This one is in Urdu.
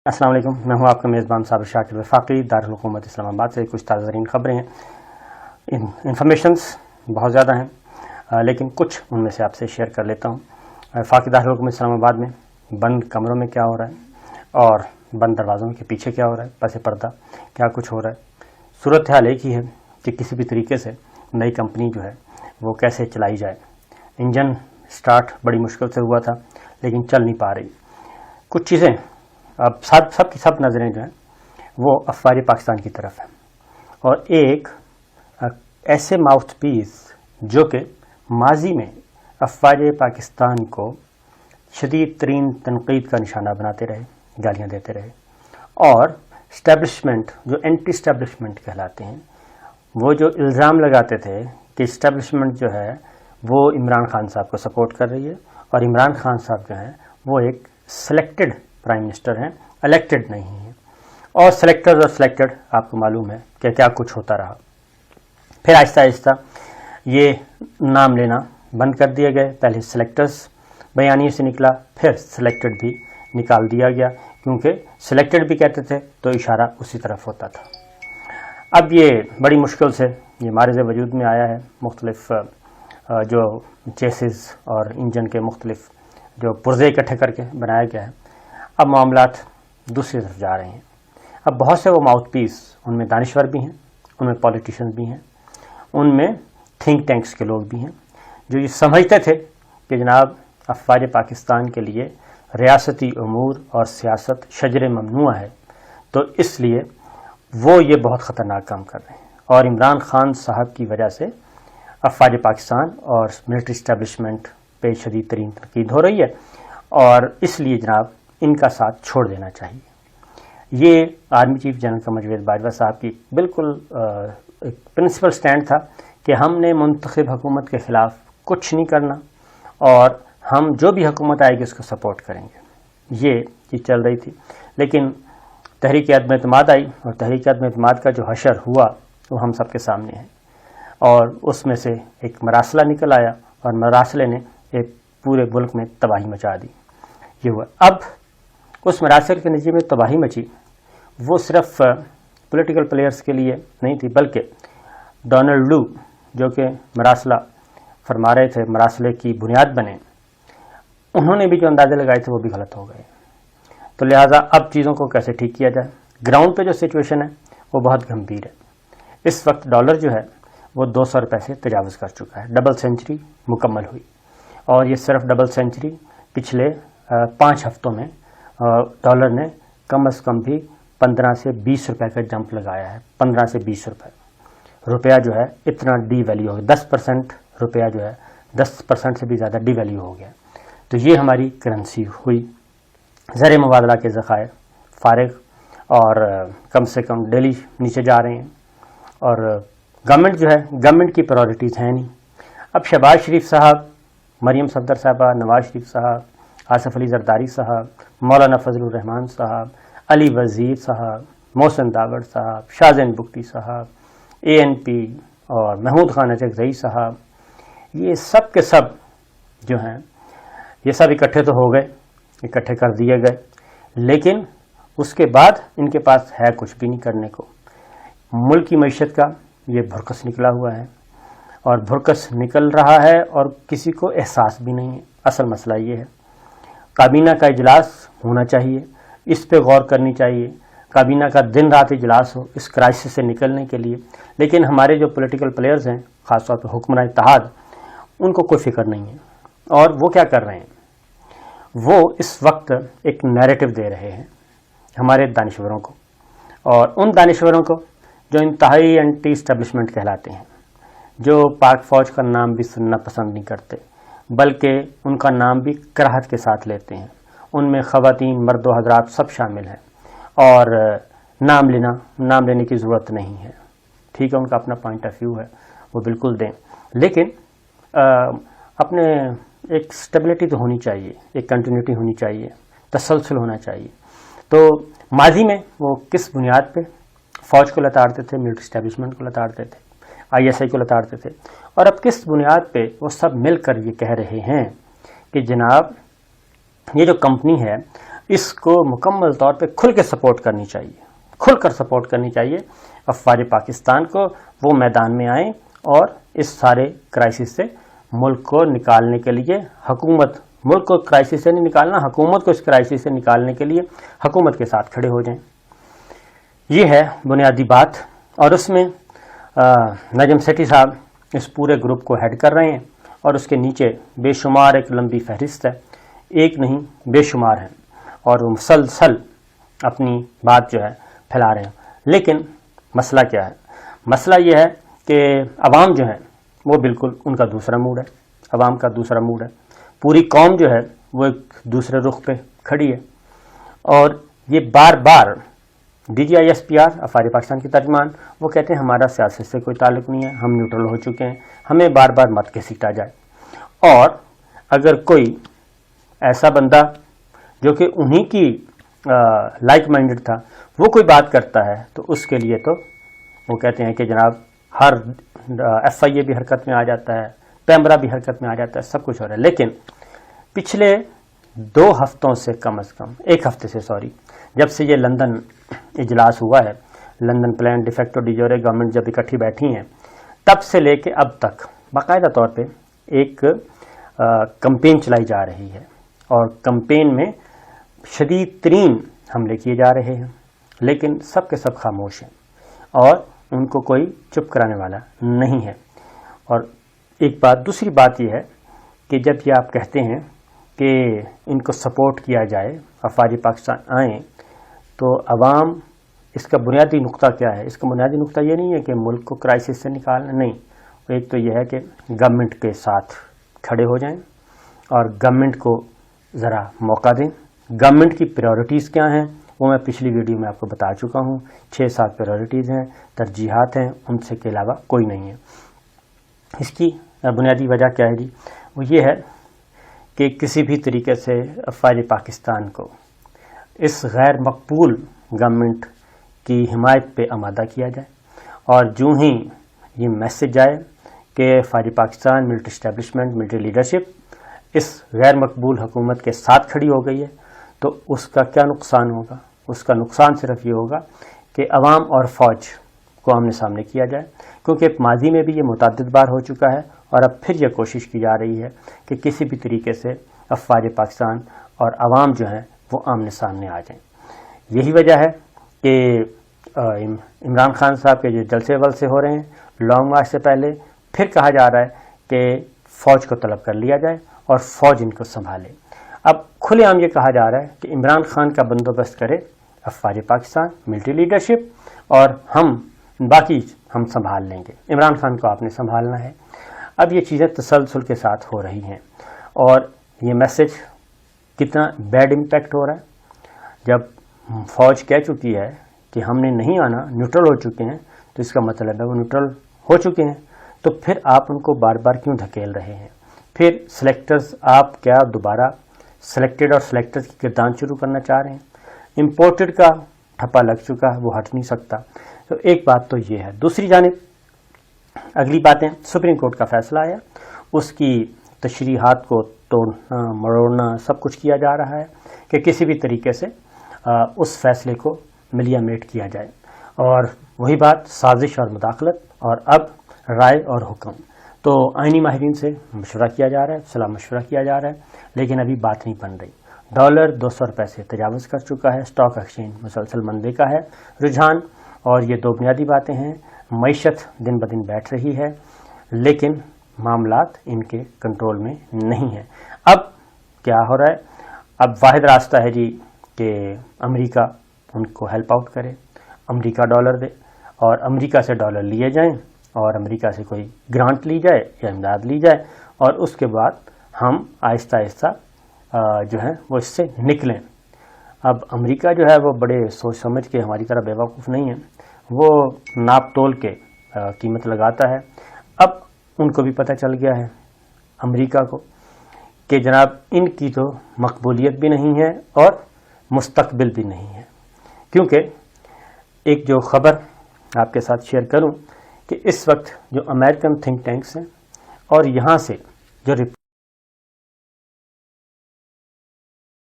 السلام علیکم، میں ہوں آپ کا میزبان صابر شاکر وفاقی دارالحکومت اسلام آباد سے۔ کچھ تازہ ترین خبریں ہیں، انفارمیشنز بہت زیادہ ہیں، لیکن کچھ ان میں سے آپ سے شیئر کر لیتا ہوں۔ وفاقی دارالحکومت اسلام آباد میں بند کمروں میں کیا ہو رہا ہے اور بند دروازوں کے پیچھے کیا ہو رہا ہے، پس پردہ کیا کچھ ہو رہا ہے۔ صورتحال ایک ہی ہے کہ کسی بھی طریقے سے نئی کمپنی جو ہے وہ کیسے چلائی جائے۔ انجن سٹارٹ بڑی مشکل سے ہوا تھا لیکن چل نہیں پا رہی۔ کچھ چیزیں اب سب کی سب نظریں جو ہیں وہ افواج پاکستان کی طرف ہیں، اور ایک ایسے ماؤتھ پیس جو کہ ماضی میں افواج پاکستان کو شدید ترین تنقید کا نشانہ بناتے رہے، گالیاں دیتے رہے، اور اسٹیبلشمنٹ جو اینٹی اسٹیبلشمنٹ کہلاتے ہیں، وہ جو الزام لگاتے تھے کہ اسٹیبلشمنٹ جو ہے وہ عمران خان صاحب کو سپورٹ کر رہی ہے، اور عمران خان صاحب جو ہیں وہ ایک سلیکٹڈ پرائم منسٹر ہیں، الیکٹڈ نہیں ہیں۔ اور سلیکٹر اور سلیکٹڈ آپ کو معلوم ہے کہ کیا کچھ ہوتا رہا۔ پھر آہستہ آہستہ یہ نام لینا بند کر دیے گئے۔ پہلے سلیکٹرز بیانیے سے نکلا، پھر سلیکٹڈ بھی نکال دیا گیا، کیونکہ سلیکٹڈ بھی کہتے تھے تو اشارہ اسی طرف ہوتا تھا۔ اب یہ بڑی مشکل سے یہ معرض وجود میں آیا ہے، مختلف جو چیسز اور انجن کے مختلف جو پرزے اکٹھے کر کے بنایا گیا ہے۔ اب معاملات دوسری طرف جا رہے ہیں۔ اب بہت سے وہ ماؤتھ پیس، ان میں دانشور بھی ہیں، ان میں پولیٹیشنز بھی ہیں، ان میں تھنک ٹینکس کے لوگ بھی ہیں، جو یہ سمجھتے تھے کہ جناب افواج پاکستان کے لیے ریاستی امور اور سیاست شجر ممنوع ہے، تو اس لیے وہ یہ بہت خطرناک کام کر رہے ہیں، اور عمران خان صاحب کی وجہ سے افواج پاکستان اور ملٹری اسٹیبلشمنٹ پہ شدید ترین تنقید ہو رہی ہے، اور اس لیے جناب ان کا ساتھ چھوڑ دینا چاہیے۔ یہ army chief general Qamar Javed Bajwa صاحب کی بالکل ایک پرنسپل سٹینڈ تھا کہ ہم نے منتخب حکومت کے خلاف کچھ نہیں کرنا، اور ہم جو بھی حکومت آئے گی اس کو سپورٹ کریں گے۔ یہ چیز چل رہی تھی، لیکن تحریک عدم اعتماد آئی، اور تحریک عدم اعتماد کا جو حشر ہوا وہ ہم سب کے سامنے ہے، اور اس میں سے ایک مراسلہ نکل آیا، اور مراسلے نے ایک پورے ملک میں تباہی مچا دی۔ یہ ہوا۔ اب اس مراسل کے نتیجے میں تباہی مچی، وہ صرف پولیٹیکل پلیئرز کے لیے نہیں تھی، بلکہ ڈونلڈ لو جو کہ مراسلہ فرما رہے تھے، مراسلے کی بنیاد بنے، انہوں نے بھی جو اندازے لگائے تھے وہ بھی غلط ہو گئے۔ تو لہٰذا اب چیزوں کو کیسے ٹھیک کیا جائے؟ گراؤنڈ پہ جو سچویشن ہے وہ بہت گمبھیر ہے۔ اس وقت ڈالر جو ہے وہ 200 روپے سے تجاوز کر چکا ہے، ڈبل سینچری مکمل ہوئی، اور یہ صرف ڈبل سینچری پچھلے 5 ہفتوں میں ڈالر نے کم از کم بھی 15 سے 20 روپے کا جمپ لگایا ہے۔ 15 سے 20 روپے روپیہ جو ہے اتنا ڈی ویلیو ہو گیا، 10% روپیہ جو ہے 10% سے بھی زیادہ ڈی ویلیو ہو گیا۔ تو یہ ہماری کرنسی ہوئی۔ زر مبادلہ کے ذخائر فارغ، اور کم سے کم ڈیلی نیچے جا رہے ہیں، اور گورنمنٹ جو ہے، گورنمنٹ کی پرائورٹیز ہیں نہیں۔ اب شہباز شریف صاحب، مریم صفدر صاحبہ، نواز شریف صاحب، آصف علی زرداری صاحب، مولانا فضل الرحمان صاحب، علی وزیر صاحب، محسن داوڑ صاحب، شاہزین بگٹی صاحب، ANP اور محمود خان اچکزئی صاحب، یہ سب کے سب جو ہیں یہ سب اکٹھے تو ہو گئے، اکٹھے کر دیے گئے، لیکن اس کے بعد ان کے پاس ہے کچھ بھی نہیں کرنے کو۔ ملک کی معیشت کا یہ بھرکس نکلا ہوا ہے، اور بھرکس نکل رہا ہے اور کسی کو احساس بھی نہیں ہے۔ اصل مسئلہ یہ ہے، کابینہ کا اجلاس ہونا چاہیے، اس پہ غور کرنی چاہیے، کابینہ کا دن رات اجلاس ہو اس کرائسس سے نکلنے کے لیے، لیکن ہمارے جو پولیٹیکل پلیئرز ہیں، خاص طور پہ حکمراں اتحاد، ان کو کوئی فکر نہیں ہے۔ اور وہ کیا کر رہے ہیں؟ وہ اس وقت ایک نیریٹو دے رہے ہیں ہمارے دانشوروں کو، اور ان دانشوروں کو جو انتہائی اینٹی اسٹیبلشمنٹ کہلاتے ہیں، جو پاک فوج کا نام بھی سننا پسند نہیں کرتے، بلکہ ان کا نام بھی کراہت کے ساتھ لیتے ہیں۔ ان میں خواتین، مرد و حضرات سب شامل ہیں، اور نام لینے کی ضرورت نہیں ہے۔ ٹھیک ہے، ان کا اپنا پوائنٹ آف ویو ہے، وہ بالکل دیں، لیکن اپنے ایک سٹیبلٹی تو ہونی چاہیے، ایک کنٹینیوٹی ہونی چاہیے، تسلسل ہونا چاہیے۔ تو ماضی میں وہ کس بنیاد پہ فوج کو لتاڑتے تھے، ملٹری اسٹیبلشمنٹ کو لتاڑتے تھے، ISI کو لتاڑتے تھے، اور اب کس بنیاد پہ وہ سب مل کر یہ کہہ رہے ہیں کہ جناب یہ جو کمپنی ہے اس کو مکمل طور پہ کھل کے سپورٹ کرنی چاہیے، کھل کر سپورٹ کرنی چاہیے افواج پاکستان کو، وہ میدان میں آئیں اور اس سارے کرائسس سے ملک کو نکالنے کے لیے حکومت، ملک کو کرائسس سے نہیں نکالنا، حکومت کو اس کرائسس سے نکالنے کے لیے حکومت کے ساتھ کھڑے ہو جائیں۔ یہ ہے بنیادی بات، اور اس میں نجم سیٹھی صاحب اس پورے گروپ کو ہیڈ کر رہے ہیں، اور اس کے نیچے بے شمار ایک لمبی فہرست ہے، ایک نہیں بے شمار ہیں، اور وہ مسلسل اپنی بات جو ہے پھیلا رہے ہیں۔ لیکن مسئلہ کیا ہے؟ مسئلہ یہ ہے کہ عوام جو ہے وہ بالکل ان کا دوسرا موڈ ہے، عوام کا دوسرا موڈ ہے، پوری قوم جو ہے وہ ایک دوسرے رخ پہ کھڑی ہے، اور یہ بار بار DGISPR افواج پاکستان کے ترجمان وہ کہتے ہیں ہمارا سیاست سے کوئی تعلق نہیں ہے، ہم نیوٹرل ہو چکے ہیں، ہمیں بار بار مت گھسیٹا جائے۔ اور اگر کوئی ایسا بندہ جو کہ انہی کی لائک مائنڈڈ تھا وہ کوئی بات کرتا ہے تو اس کے لیے تو وہ کہتے ہیں کہ جناب ہر FIA بھی حرکت میں آ جاتا ہے، پیمرا بھی حرکت میں آ جاتا ہے، سب کچھ ہو رہا ہے۔ لیکن پچھلے 2 ہفتوں سے کم از کم 1 ہفتے سے جب سے یہ لندن اجلاس ہوا ہے، لندن پلان ڈیفیکٹو ڈیجورے گورنمنٹ جب اکٹھی بیٹھی ہیں، تب سے لے کے اب تک باقاعدہ طور پہ ایک کمپین چلائی جا رہی ہے، اور کمپین میں شدید ترین حملے کیے جا رہے ہیں، لیکن سب کے سب خاموش ہیں اور ان کو کوئی چپ کرانے والا نہیں ہے۔ اور ایک بات، دوسری بات یہ ہے کہ جب یہ آپ کہتے ہیں کہ ان کو سپورٹ کیا جائے، افواج پاکستان آئیں، تو عوام اس کا بنیادی نقطہ کیا ہے؟ اس کا بنیادی نقطہ یہ نہیں ہے کہ ملک کو کرائسس سے نکالنا، نہیں، ایک تو یہ ہے کہ گورنمنٹ کے ساتھ کھڑے ہو جائیں اور گورنمنٹ کو ذرا موقع دیں۔ گورنمنٹ کی پریورٹیز کیا ہیں وہ میں پچھلی ویڈیو میں آپ کو بتا چکا ہوں، 6-7 پریورٹیز ہیں، ترجیحات ہیں، ان سے کے علاوہ کوئی نہیں ہے۔ اس کی بنیادی وجہ کیا ہے جی؟ وہ یہ ہے کہ کسی بھی طریقے سے افواج پاکستان کو اس غیر مقبول گورنمنٹ کی حمایت پہ آمادہ کیا جائے، اور جو ہی یہ میسج آئے کہ افواج Pakistan, military establishment, military leadership اس غیر مقبول حکومت کے ساتھ کھڑی ہو گئی ہے، تو اس کا کیا نقصان ہوگا؟ اس کا نقصان صرف یہ ہوگا کہ عوام اور فوج کو آمنے سامنے کیا جائے، کیونکہ ماضی میں بھی یہ متعدد بار ہو چکا ہے، اور اب پھر یہ کوشش کی جا رہی ہے کہ کسی بھی طریقے سے افواج پاکستان اور عوام جو ہیں وہ آمنے سامنے آ جائیں۔ یہی وجہ ہے کہ عمران خان صاحب کے جو جلسے ولسے ہو رہے ہیں لانگ مارچ سے پہلے، پھر کہا جا رہا ہے کہ فوج کو طلب کر لیا جائے اور فوج ان کو سنبھالے۔ اب کھلے عام یہ کہا جا رہا ہے کہ عمران خان کا بندوبست کرے افواج پاکستان، ملٹری لیڈرشپ، اور ہم باقی ہم سنبھال لیں گے، عمران خان کو آپ نے سنبھالنا ہے۔ اب یہ چیزیں تسلسل کے ساتھ ہو رہی ہیں، اور یہ میسج کتنا بیڈ امپیکٹ ہو رہا ہے۔ جب فوج کہہ چکی ہے کہ ہم نے نہیں آنا، نیوٹرل ہو چکے ہیں، تو اس کا مطلب ہے وہ نیوٹرل ہو چکے ہیں، تو پھر آپ ان کو بار بار کیوں دھکیل رہے ہیں؟ پھر سلیکٹرز آپ کیا دوبارہ سلیکٹڈ اور سلیکٹرز کی گردان شروع کرنا چاہ رہے ہیں؟ امپورٹڈ کا ٹھپا لگ چکا ہے، وہ ہٹ نہیں سکتا۔ تو ایک بات تو یہ ہے۔ دوسری جانب اگلی باتیں، سپریم کورٹ کا فیصلہ آیا، اس کی تشریحات کو توڑنا مروڑنا سب کچھ کیا جا رہا ہے کہ کسی بھی طریقے سے اس فیصلے کو ملیا میٹ کیا جائے، اور وہی بات سازش اور مداخلت، اور اب رائے اور حکم۔ تو آئینی ماہرین سے مشورہ کیا جا رہا ہے، صلاح مشورہ کیا جا رہا ہے، لیکن ابھی بات نہیں بن رہی۔ ڈالر 200 روپے سے تجاوز کر چکا ہے، اسٹاک ایکسچینج مسلسل مندے کا ہے رجحان، اور یہ 2 بنیادی باتیں ہیں۔ معیشت دن بدن بیٹھ رہی ہے، لیکن معاملات ان کے کنٹرول میں نہیں ہیں۔ اب کیا ہو رہا ہے؟ اب واحد راستہ ہے جی کہ امریکہ ان کو ہیلپ آؤٹ کرے، امریکہ ڈالر دے، اور امریکہ سے ڈالر لیے جائیں، اور امریکہ سے کوئی گرانٹ لی جائے یا امداد لی جائے، اور اس کے بعد ہم آہستہ آہستہ جو ہے وہ اس سے نکلیں۔ اب امریکہ جو ہے وہ بڑے سوچ سمجھ کے ہماری طرح بیوقوف نہیں ہے، وہ ناپ تول کے قیمت لگاتا ہے۔ اب ان کو بھی پتہ چل گیا ہے امریکہ کو کہ جناب ان کی تو مقبولیت بھی نہیں ہے اور مستقبل بھی نہیں ہے، کیونکہ ایک جو خبر آپ کے ساتھ شیئر کروں کہ اس وقت جو امریکن تھنک ٹینکس ہیں اور یہاں سے جو